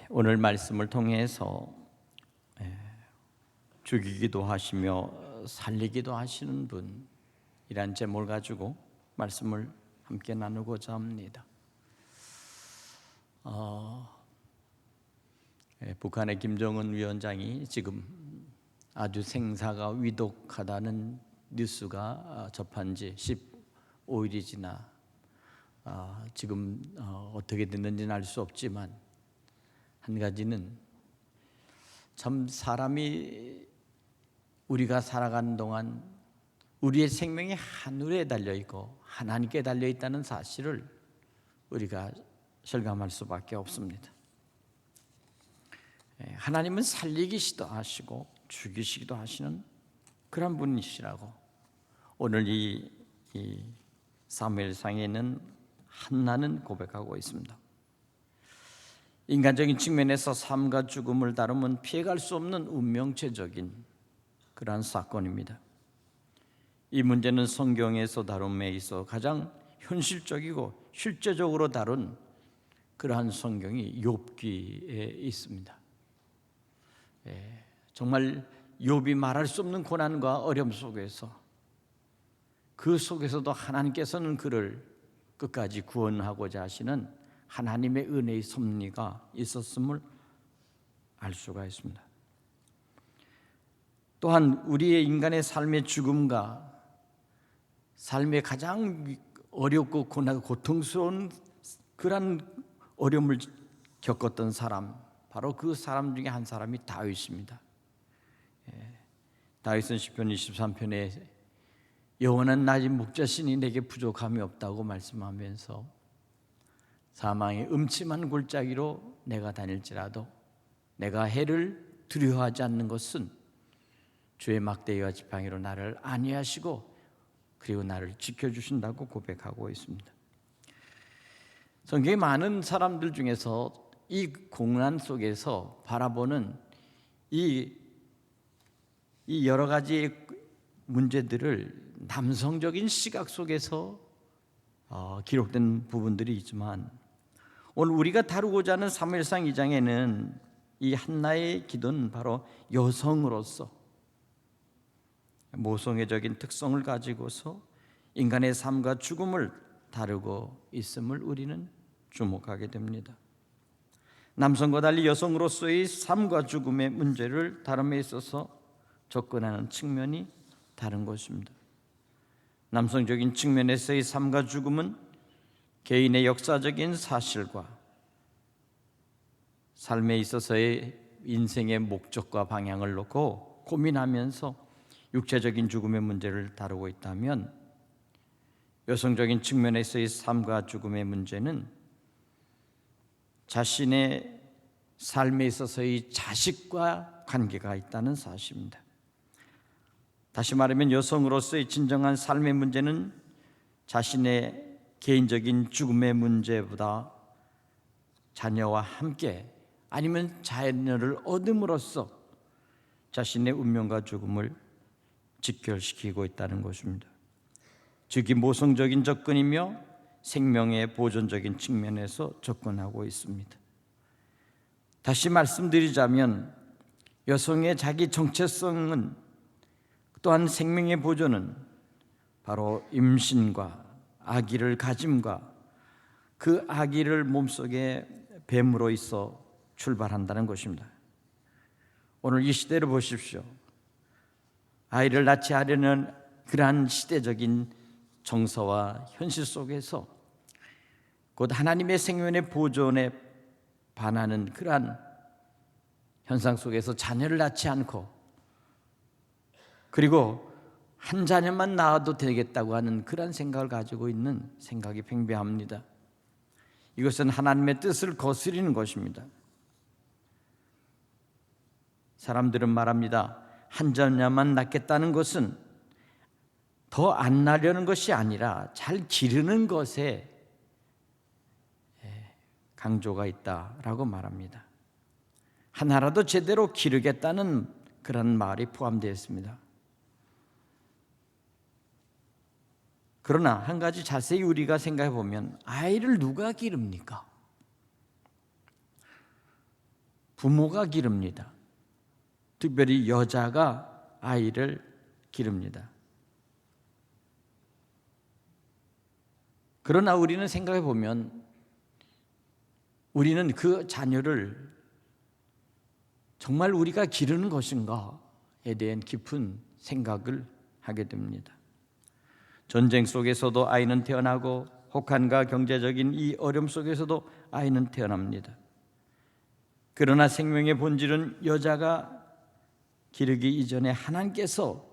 오늘 말씀을 통해서 죽이기도 하시며 살리기도 하시는 분이란 제목을 가지고 말씀을 함께 나누고자 합니다. 북한의 김정은 위원장이 지금 아주 생사가 위독하다는 뉴스가 접한 지 15일이 지나 지금 어떻게 됐는지는 알 수 없지만 한 가지는 참 사람이 우리가 살아가는 동안 우리의 생명이 하늘에 달려있고 하나님께 달려있다는 사실을 우리가 실감할 수밖에 없습니다. 하나님은 살리기시도 하시고 죽이시기도 하시는 그런 분이시라고 오늘 이 사무엘상에는 한나는 고백하고 있습니다. 인간적인 측면에서 삶과 죽음을 다루면 피해갈 수 없는 운명체적인 그러한 사건입니다. 이 문제는 성경에서 다룸에 있어 가장 현실적이고 실제적으로 다룬 그러한 성경이 욥기에 있습니다. 정말 욥이 말할 수 없는 고난과 어려움 속에서 그 속에서도 하나님께서는 그를 끝까지 구원하고자 하시는 하나님의 은혜의 섭리가 있었음을 알 수가 있습니다. 또한 우리의 인간의 삶의 죽음과 삶의 가장 어렵고 고통스러운 그런 어려움을 겪었던 사람, 바로 그 사람 중에 한 사람이 다윗입니다. 다윗은 시편 23편에 여호와는 나의 목자시니 내게 부족함이 없다고 말씀하면서 사망의 음침한 골짜기로 내가 다닐지라도 내가 해를 두려워하지 않는 것은 주의 막대기와 지팡이로 나를 안위하시고 그리고 나를 지켜주신다고 고백하고 있습니다. 성경의 많은 사람들 중에서 이 고난 속에서 바라보는 이 여러 가지 문제들을 남성적인 시각 속에서 기록된 부분들이 있지만 오늘 우리가 다루고자 하는 사무엘상 2장에는 이 한나의 기도는 바로 여성으로서 모성애적인 특성을 가지고서 인간의 삶과 죽음을 다루고 있음을 우리는 주목하게 됩니다. 남성과 달리 여성으로서의 삶과 죽음의 문제를 다룸에 있어서 접근하는 측면이 다른 것입니다. 남성적인 측면에서의 삶과 죽음은 개인의 역사적인 사실과 삶에 있어서의 인생의 목적과 방향을 놓고 고민하면서 육체적인 죽음의 문제를 다루고 있다면, 여성적인 측면에서의 삶과 죽음의 문제는 자신의 삶에 있어서의 자식과 관계가 있다는 사실입니다. 다시 말하면 여성으로서의 진정한 삶의 문제는 자신의 개인적인 죽음의 문제보다 자녀와 함께 아니면 자녀를 얻음으로써 자신의 운명과 죽음을 직결시키고 있다는 것입니다. 즉, 이 모성적인 접근이며 생명의 보존적인 측면에서 접근하고 있습니다. 다시 말씀드리자면 여성의 자기 정체성은 또한 생명의 보존은 바로 임신과 아기를 가짐과 그 아기를 몸속에 뱀으로 있어 출발한다는 것입니다. 오늘 이 시대를 보십시오. 아이를 낳지 하려는 그러한 시대적인 정서와 현실 속에서 곧 하나님의 생명의 보존에 반하는 그러한 현상 속에서 자녀를 낳지 않고 그리고 한 자녀만 낳아도 되겠다고 하는 그런 생각을 가지고 있는 생각이 팽배합니다. 이것은 하나님의 뜻을 거스리는 것입니다. 사람들은 말합니다. 한 자녀만 낳겠다는 것은 더 안 낳으려는 것이 아니라 잘 기르는 것에 강조가 있다라고 말합니다. 하나라도 제대로 기르겠다는 그런 말이 포함되어 있습니다. 그러나 한 가지 자세히 우리가 생각해 보면 아이를 누가 기릅니까? 부모가 기릅니다. 특별히 여자가 아이를 기릅니다. 그러나 우리는 생각해 보면 우리는 그 자녀를 정말 우리가 기르는 것인가에 대한 깊은 생각을 하게 됩니다. 전쟁 속에서도 아이는 태어나고 혹한과 경제적인 이 어려움 속에서도 아이는 태어납니다. 그러나 생명의 본질은 여자가 기르기 이전에 하나님께서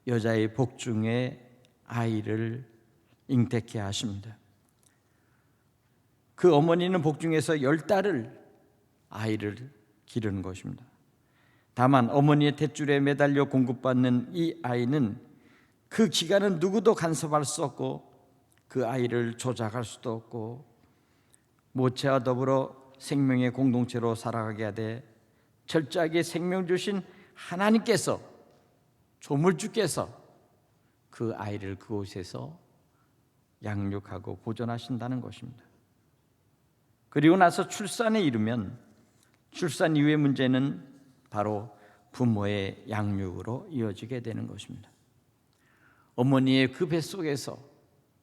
여자의 복중에 아이를 잉태케 하십니다. 그 어머니는 복중에서 10달을 아이를 기르는 것입니다. 다만 어머니의 탯줄에 매달려 공급받는 이 아이는 그 기간은 누구도 간섭할 수 없고 그 아이를 조작할 수도 없고 모체와 더불어 생명의 공동체로 살아가게 하되 철저하게 생명 주신 하나님께서, 조물주께서 그 아이를 그곳에서 양육하고 보존하신다는 것입니다. 그리고 나서 출산에 이르면 출산 이후의 문제는 바로 부모의 양육으로 이어지게 되는 것입니다. 어머니의 그 뱃속에서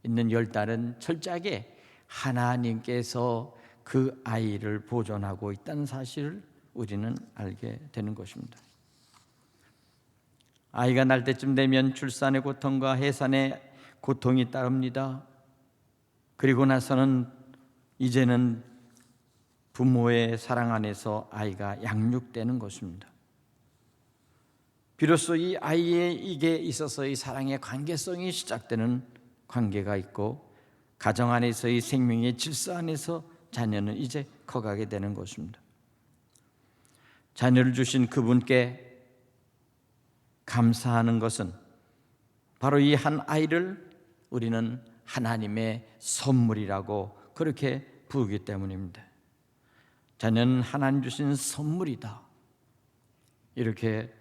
있는 10달은 철저하게 하나님께서 그 아이를 보존하고 있다는 사실을 우리는 알게 되는 것입니다. 아이가 날 때쯤 되면 출산의 고통과 해산의 고통이 따릅니다. 그리고 나서는 이제는 부모의 사랑 안에서 아이가 양육되는 것입니다. 비로소 이 아이에게 있어서의 사랑의 관계성이 시작되는 관계가 있고 가정 안에서의 생명의 질서 안에서 자녀는 이제 커가게 되는 것입니다. 자녀를 주신 그분께 감사하는 것은 바로 이 한 아이를 우리는 하나님의 선물이라고 그렇게 부르기 때문입니다. 자녀는 하나님 주신 선물이다, 이렇게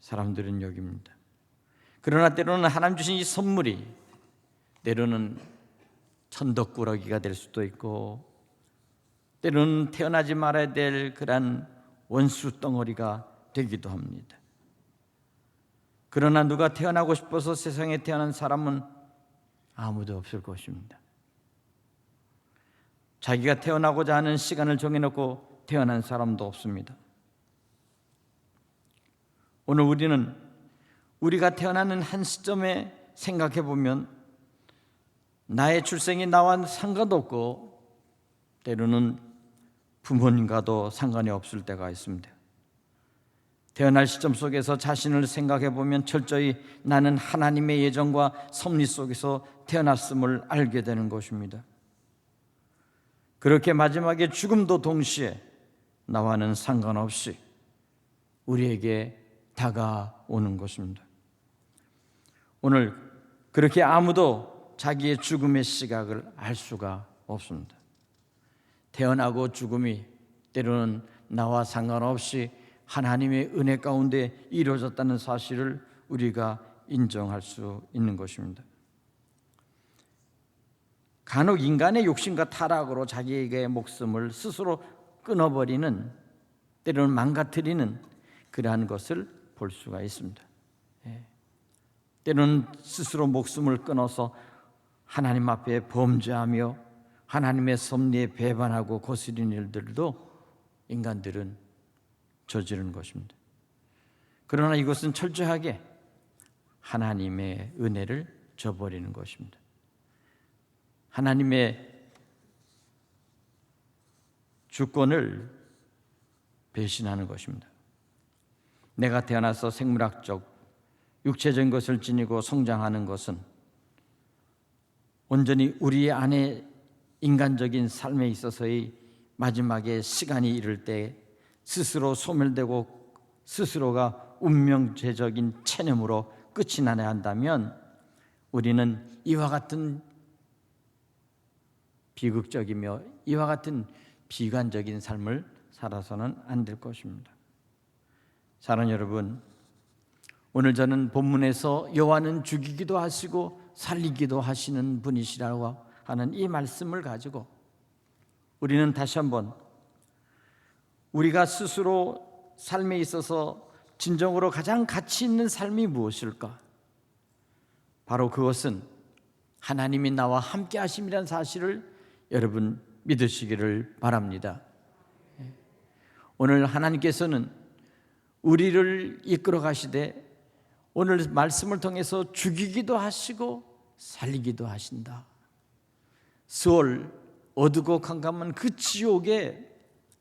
사람들은 여깁니다. 그러나 때로는 하나님 주신 이 선물이 때로는 천덕꾸러기가 될 수도 있고 때로는 태어나지 말아야 될 그런 원수 덩어리가 되기도 합니다. 그러나 누가 태어나고 싶어서 세상에 태어난 사람은 아무도 없을 것입니다. 자기가 태어나고자 하는 시간을 정해놓고 태어난 사람도 없습니다. 오늘 우리는 우리가 태어나는 한 시점에 생각해 보면 나의 출생이 나와 상관도 없고 때로는 부모님과도 상관이 없을 때가 있습니다. 태어날 시점 속에서 자신을 생각해 보면 철저히 나는 하나님의 예정과 섭리 속에서 태어났음을 알게 되는 것입니다. 그렇게 마지막에 죽음도 동시에 나와는 상관없이 우리에게 다가오는 것입니다. 오늘 그렇게 아무도 자기의 죽음의 시각을 알 수가 없습니다. 태어나고 죽음이 때로는 나와 상관없이 하나님의 은혜 가운데 이루어졌다는 사실을 우리가 인정할 수 있는 것입니다. 간혹 인간의 욕심과 타락으로 자기에게 목숨을 스스로 끊어버리는, 때로는 망가뜨리는 그러한 것을 볼 수가 있습니다. 때로는 스스로 목숨을 끊어서 하나님 앞에 범죄하며 하나님의 섭리에 배반하고 거스리는 일들도 인간들은 저지르는 것입니다. 그러나 이것은 철저하게 하나님의 은혜를 저버리는 것입니다. 하나님의 주권을 배신하는 것입니다. 내가 태어나서 생물학적, 육체적인 것을 지니고 성장하는 것은 온전히 우리 안에 인간적인 삶에 있어서의 마지막에 시간이 이를 때 스스로 소멸되고 스스로가 운명체적인 체념으로 끝이 나야 한다면 우리는 이와 같은 비극적이며 이와 같은 비관적인 삶을 살아서는 안 될 것입니다. 사랑하는 여러분, 오늘 저는 본문에서 여호와는 죽이기도 하시고 살리기도 하시는 분이시라고 하는 이 말씀을 가지고 우리는 다시 한번 우리가 스스로 삶에 있어서 진정으로 가장 가치 있는 삶이 무엇일까? 바로 그것은 하나님이 나와 함께 하심이라는 사실을 여러분 믿으시기를 바랍니다. 오늘 하나님께서는 우리를 이끌어 가시되 오늘 말씀을 통해서 죽이기도 하시고 살리기도 하신다. 스올 어두고 캄캄한 그 지옥에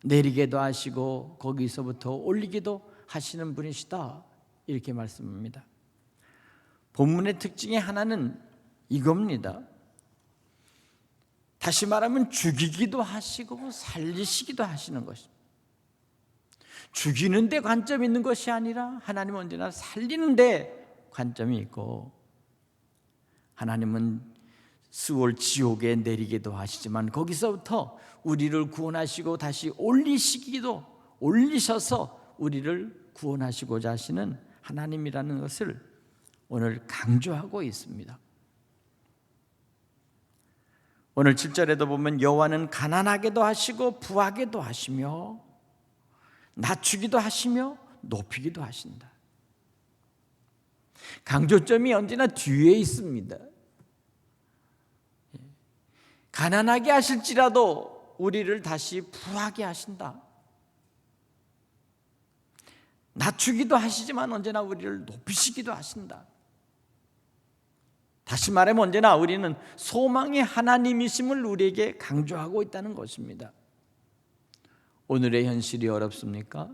내리게도 하시고 거기서부터 올리기도 하시는 분이시다, 이렇게 말씀합니다. 본문의 특징의 하나는 이겁니다. 다시 말하면 죽이기도 하시고 살리시기도 하시는 것입니다. 죽이는 데 관점이 있는 것이 아니라 하나님은 언제나 살리는 데 관점이 있고, 하나님은 스올 지옥에 내리기도 하시지만 거기서부터 우리를 구원하시고 다시 올리셔서 우리를 구원하시고자 하시는 하나님이라는 것을 오늘 강조하고 있습니다. 오늘 7절에도 보면 여호와는 가난하게도 하시고 부하게도 하시며 낮추기도 하시며 높이기도 하신다. 강조점이 언제나 뒤에 있습니다. 가난하게 하실지라도 우리를 다시 부하게 하신다. 낮추기도 하시지만 언제나 우리를 높이시기도 하신다. 다시 말하면 언제나 우리는 소망의 하나님이심을 우리에게 강조하고 있다는 것입니다. 오늘의 현실이 어렵습니까?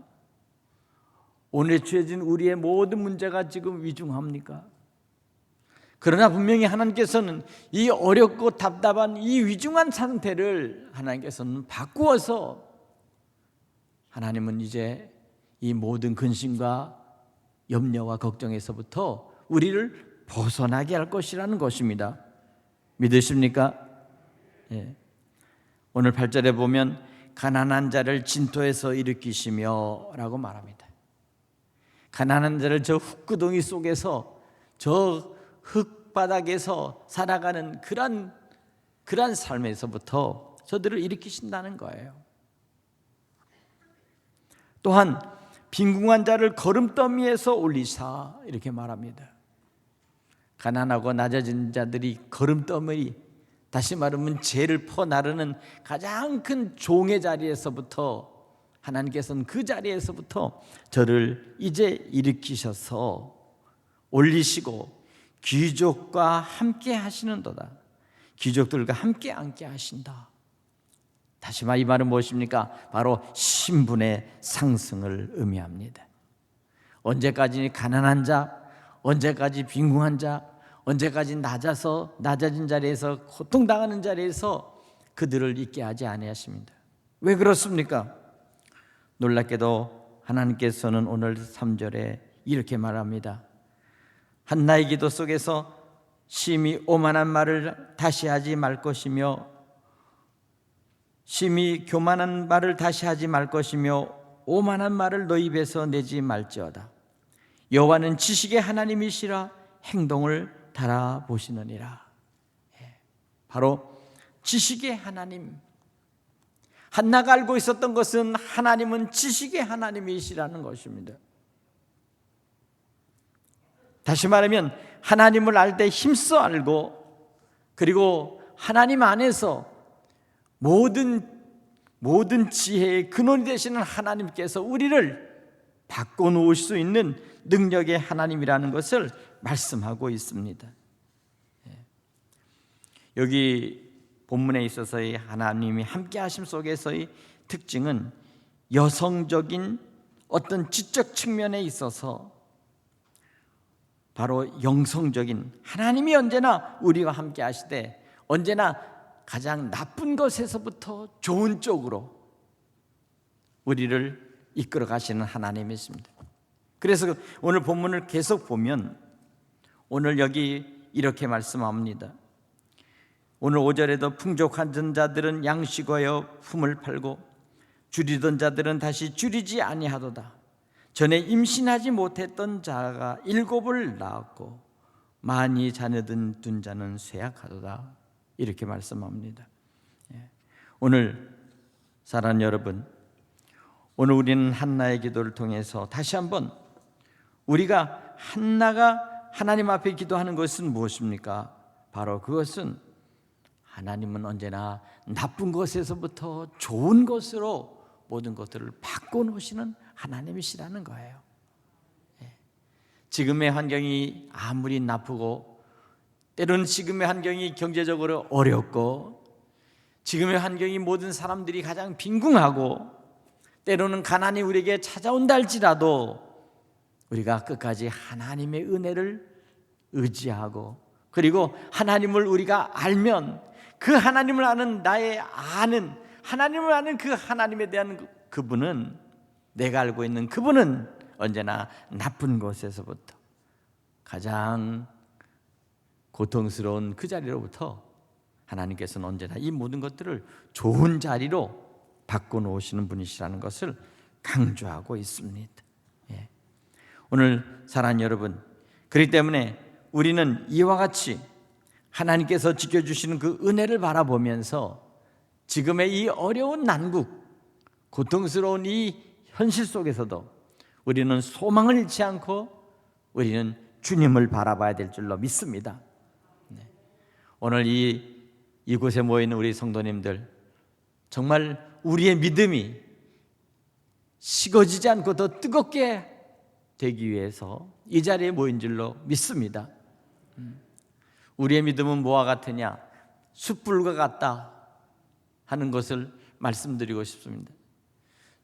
오늘에 처해진 우리의 모든 문제가 지금 위중합니까? 그러나 분명히 하나님께서는 이 어렵고 답답한 이 위중한 상태를 하나님께서는 바꾸어서 하나님은 이제 이 모든 근심과 염려와 걱정에서부터 우리를 벗어나게 할 것이라는 것입니다. 믿으십니까? 예. 오늘 8절에 보면 가난한 자를 진토에서 일으키시며 라고 말합니다. 가난한 자를 저 흙구덩이 속에서, 저 흙바닥에서 살아가는 그런 삶에서부터 저들을 일으키신다는 거예요. 또한 빈궁한 자를 거름더미에서 올리사, 이렇게 말합니다. 가난하고 낮아진 자들이 거름더미, 다시 말하면 죄를 퍼나르는 가장 큰 종의 자리에서부터 하나님께서는 그 자리에서부터 저를 이제 일으키셔서 올리시고 귀족과 함께 하시는도다. 귀족들과 함께 앉게 하신다. 다시 말, 이 말은 무엇입니까? 바로 신분의 상승을 의미합니다. 언제까지 가난한 자, 언제까지 빈궁한 자, 언제까지 낮아진 자리에서 고통당하는 자리에서 그들을 있게 하지 아니하십니다. 왜 그렇습니까? 놀랍게도 하나님께서는 오늘 3절에 이렇게 말합니다. 한나의 기도 속에서 심히 오만한 말을 다시 하지 말 것이며, 심히 교만한 말을 다시 하지 말 것이며 오만한 말을 너 입에서 내지 말지어다. 여호와는 지식의 하나님이시라 행동을 달아보시느니라. 바로 지식의 하나님, 한나가 알고 있었던 것은 하나님은 지식의 하나님이시라는 것입니다. 다시 말하면 하나님을 알 때 힘써 알고, 그리고 하나님 안에서 모든 지혜의 근원이 되시는 하나님께서 우리를 바꿔놓을 수 있는 능력의 하나님이라는 것을 말씀하고 있습니다. 여기 본문에 있어서의 하나님이 함께 하심 속에서의 특징은 여성적인 어떤 지적 측면에 있어서 바로 영성적인, 하나님이 언제나 우리와 함께 하시되 언제나 가장 나쁜 것에서부터 좋은 쪽으로 우리를 이끌어 가시는 하나님이십니다. 그래서 오늘 본문을 계속 보면 오늘 여기 이렇게 말씀합니다. 오늘 5절에도 풍족한 자들은 양식하여 품을 팔고 줄이던 자들은 다시 줄이지 아니하도다. 전에 임신하지 못했던 자가 7을 낳았고 많이 자녀든 둔 자는 쇠약하도다. 이렇게 말씀합니다. 오늘 사랑하는 여러분, 오늘 우리는 한나의 기도를 통해서 다시 한번 우리가 한나가 하나님 앞에 기도하는 것은 무엇입니까? 바로 그것은 하나님은 언제나 나쁜 것에서부터 좋은 것으로 모든 것들을 바꿔놓으시는 하나님이시라는 거예요. 지금의 환경이 아무리 나쁘고, 때로는 지금의 환경이 경제적으로 어렵고, 지금의 환경이 모든 사람들이 가장 빈궁하고, 때로는 가난이 우리에게 찾아온다 할지라도 우리가 끝까지 하나님의 은혜를 의지하고, 그리고 하나님을 우리가 알면 그 하나님을 아는 하나님을 아는 그 하나님에 대한 그분은, 내가 알고 있는 그분은 언제나 나쁜 것에서부터, 가장 고통스러운 그 자리로부터 하나님께서는 언제나 이 모든 것들을 좋은 자리로 바꿔놓으시는 분이시라는 것을 강조하고 있습니다. 오늘 사랑하는 여러분, 그렇기 때문에 우리는 이와 같이 하나님께서 지켜주시는 그 은혜를 바라보면서 지금의 이 어려운 난국, 고통스러운 이 현실 속에서도 우리는 소망을 잃지 않고 우리는 주님을 바라봐야 될 줄로 믿습니다. 오늘 이곳에 모이는 우리 성도님들, 정말 우리의 믿음이 식어지지 않고 더 뜨겁게 되기 위해서 이 자리에 모인 줄로 믿습니다. 우리의 믿음은 뭐와 같으냐? 숯불과 같다 하는 것을 말씀드리고 싶습니다.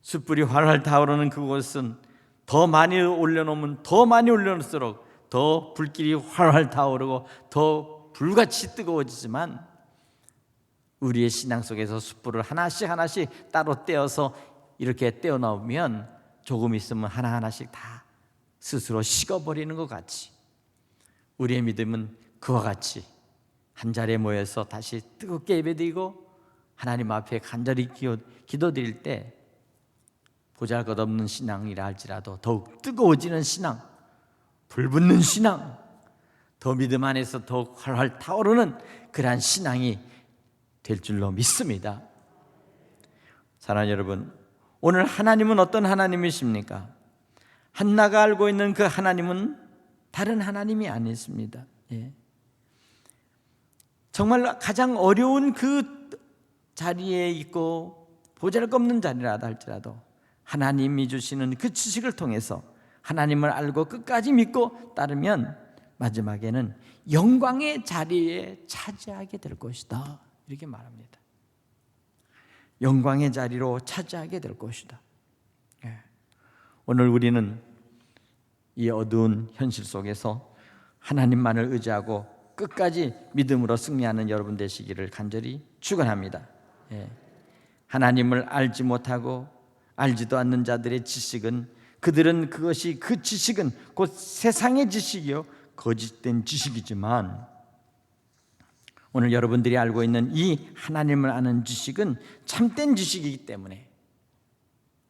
숯불이 활활 타오르는 그곳은 더 많이 올려놓으면 더 많이 올려놓을수록 더 불길이 활활 타오르고 더 불같이 뜨거워지지만, 우리의 신앙 속에서 숯불을 하나씩 하나씩 따로 떼어서 이렇게 떼어놓으면 조금 있으면 하나하나씩 다 스스로 식어버리는 것 같이, 우리의 믿음은 그와 같이 한 자리에 모여서 다시 뜨겁게 예배드리고 하나님 앞에 간절히 기도드릴 때 보잘것없는 신앙이라 할지라도 더욱 뜨거워지는 신앙, 불붙는 신앙, 더 믿음 안에서 더욱 활활 타오르는 그러한 신앙이 될 줄로 믿습니다. 사랑하는 여러분, 오늘 하나님은 어떤 하나님이십니까? 한나가 알고 있는 그 하나님은 다른 하나님이 아니십니다. 정말 가장 어려운 그 자리에 있고 보잘것없는 자리라도 할지라도 하나님이 주시는 그 지식을 통해서 하나님을 알고 끝까지 믿고 따르면 마지막에는 영광의 자리에 차지하게 될 것이다, 이렇게 말합니다. 영광의 자리로 차지하게 될 것이다. 오늘 우리는 이 어두운 현실 속에서 하나님만을 의지하고 끝까지 믿음으로 승리하는 여러분 되시기를 간절히 축원합니다. 하나님을 알지 못하고 알지도 않는 자들의 지식은, 그들은 그 지식은 곧 세상의 지식이요 거짓된 지식이지만, 오늘 여러분들이 알고 있는 이 하나님을 아는 지식은 참된 지식이기 때문에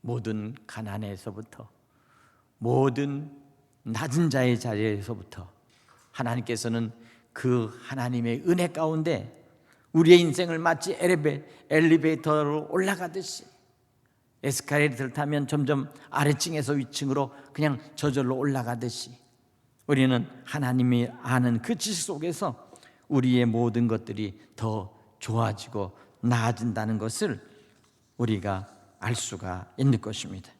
모든 가난에서부터, 모든 낮은 자의 자리에서부터 하나님께서는 그 하나님의 은혜 가운데 우리의 인생을 마치 엘리베이터로 올라가듯이, 에스카레이터를 타면 점점 아래층에서 위층으로 그냥 저절로 올라가듯이, 우리는 하나님이 아는 그 지식 속에서 우리의 모든 것들이 더 좋아지고 나아진다는 것을 우리가 알 수가 있는 것입니다.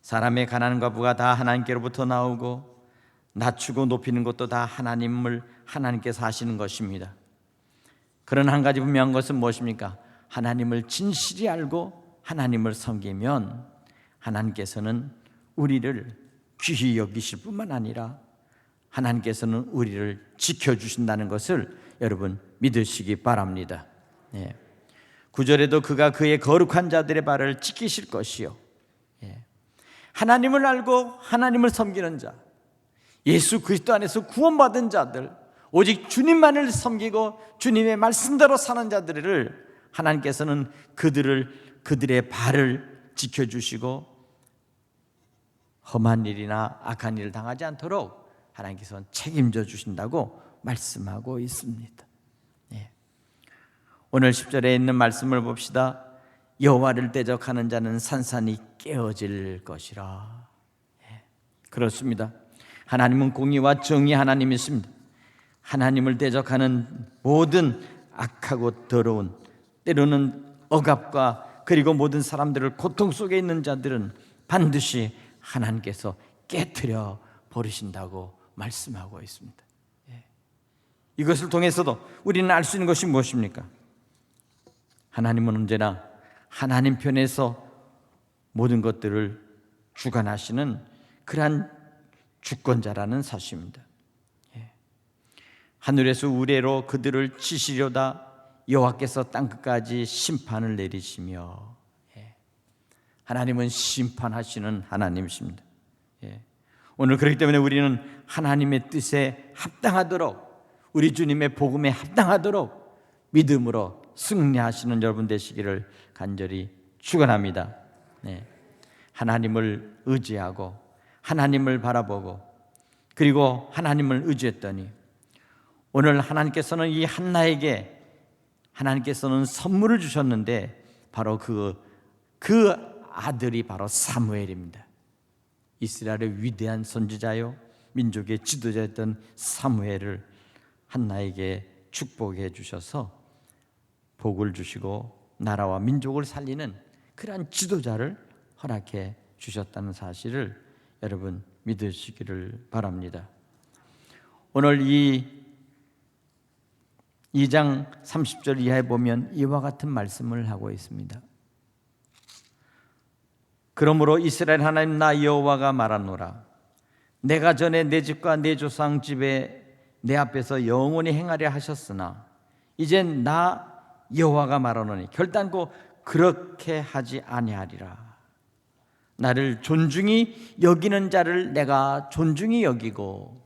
사람의 가난과 부가 다 하나님께로부터 나오고 낮추고 높이는 것도 다 하나님께서 하시는 것입니다. 그런 한 가지 분명한 것은 무엇입니까? 하나님을 진실히 알고 하나님을 섬기면 하나님께서는 우리를 귀히 여기실 뿐만 아니라 하나님께서는 우리를 지켜주신다는 것을 여러분 믿으시기 바랍니다. 9절에도 그가 그의 거룩한 자들의 발을 지키실 것이요, 하나님을 알고 하나님을 섬기는 자, 예수 그리스도 안에서 구원받은 자들, 오직 주님만을 섬기고 주님의 말씀대로 사는 자들을 하나님께서는 그들의 발을 지켜주시고 험한 일이나 악한 일을 당하지 않도록 하나님께서는 책임져 주신다고 말씀하고 있습니다. 오늘 10절에 있는 말씀을 봅시다. 여호와를 대적하는 자는 산산이 깨어질 것이라. 그렇습니다. 하나님은 공의와 정의 하나님이십니다. 하나님을 대적하는 모든 악하고 더러운, 때로는 억압과 그리고 모든 사람들을 고통 속에 있는 자들은 반드시 하나님께서 깨트려 버리신다고 말씀하고 있습니다. 이것을 통해서도 우리는 알 수 있는 것이 무엇입니까? 하나님은 언제나 하나님 편에서 모든 것들을 주관하시는 그러한 주권자라는 사실입니다. 하늘에서 우레로 그들을 치시려다 여호와께서 땅끝까지 심판을 내리시며, 하나님은 심판하시는 하나님이십니다. 오늘 그렇기 때문에 우리는 하나님의 뜻에 합당하도록, 우리 주님의 복음에 합당하도록 믿음으로 승리하시는 여러분 되시기를 간절히 축원합니다. 하나님을 의지하고 하나님을 바라보고 그리고 하나님을 의지했더니 오늘 하나님께서는 이 한나에게 하나님께서는 선물을 주셨는데 바로 그 아들이 바로 사무엘입니다. 이스라엘의 위대한 선지자요 민족의 지도자였던 사무엘을 한나에게 축복해 주셔서 복을 주시고 나라와 민족을 살리는 그러한 지도자를 허락해 주셨다는 사실을 여러분 믿으시기를 바랍니다. 오늘 이 2장 30절 이하에 보면 이와 같은 말씀을 하고 있습니다. 그러므로 이스라엘 하나님 나 여호와가 말하노라. 내가 전에 내 집과 내 조상 집에 내 앞에서 영원히 행하려 하셨으나 이젠 나 여호와가 말하노니 결단코 그렇게 하지 아니하리라. 나를 존중히 여기는 자를 내가 존중히 여기고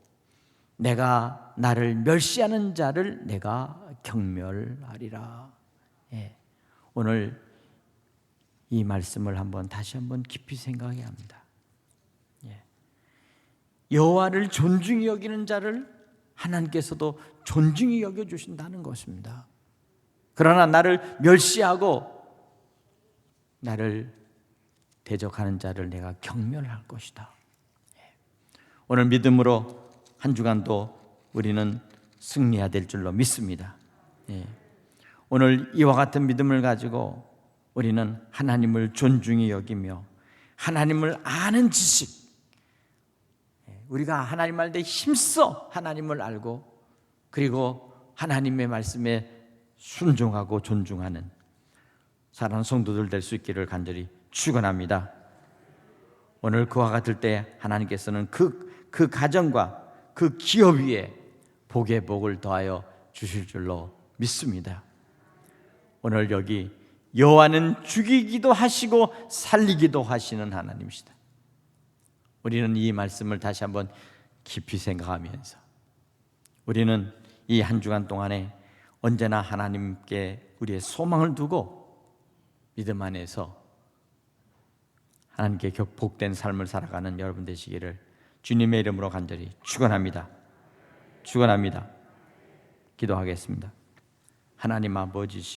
내가 나를 멸시하는 자를 내가 경멸하리라. 오늘 이 말씀을 다시 한번 깊이 생각해야 합니다. 여호와를 존중히 여기는 자를 하나님께서도 존중히 여겨주신다는 것입니다. 그러나 나를 멸시하고 나를 대적하는 자를 내가 경멸할 것이다. 오늘 믿음으로 한 주간도 우리는 승리해야 될 줄로 믿습니다. 오늘 이와 같은 믿음을 가지고 우리는 하나님을 존중히 여기며 하나님을 아는 지식, 우리가 하나님 말대로 힘써 하나님을 알고 그리고 하나님의 말씀에 순종하고 존중하는 사랑하는 성도들 될 수 있기를 간절히 축원합니다. 오늘 그와 같을 때 하나님께서는 그 가정과 그 기업 위에 복의 복을 더하여 주실 줄로 믿습니다. 오늘 여기 여호와는 죽이기도 하시고 살리기도 하시는 하나님이시다. 우리는 이 말씀을 다시 한번 깊이 생각하면서 우리는 이 한 주간 동안에 언제나 하나님께 우리의 소망을 두고 믿음 안에서 하나님께 복된 삶을 살아가는 여러분 되시기를 주님의 이름으로 간절히 축원합니다. 축원합니다. 기도하겠습니다. 하나님 아버지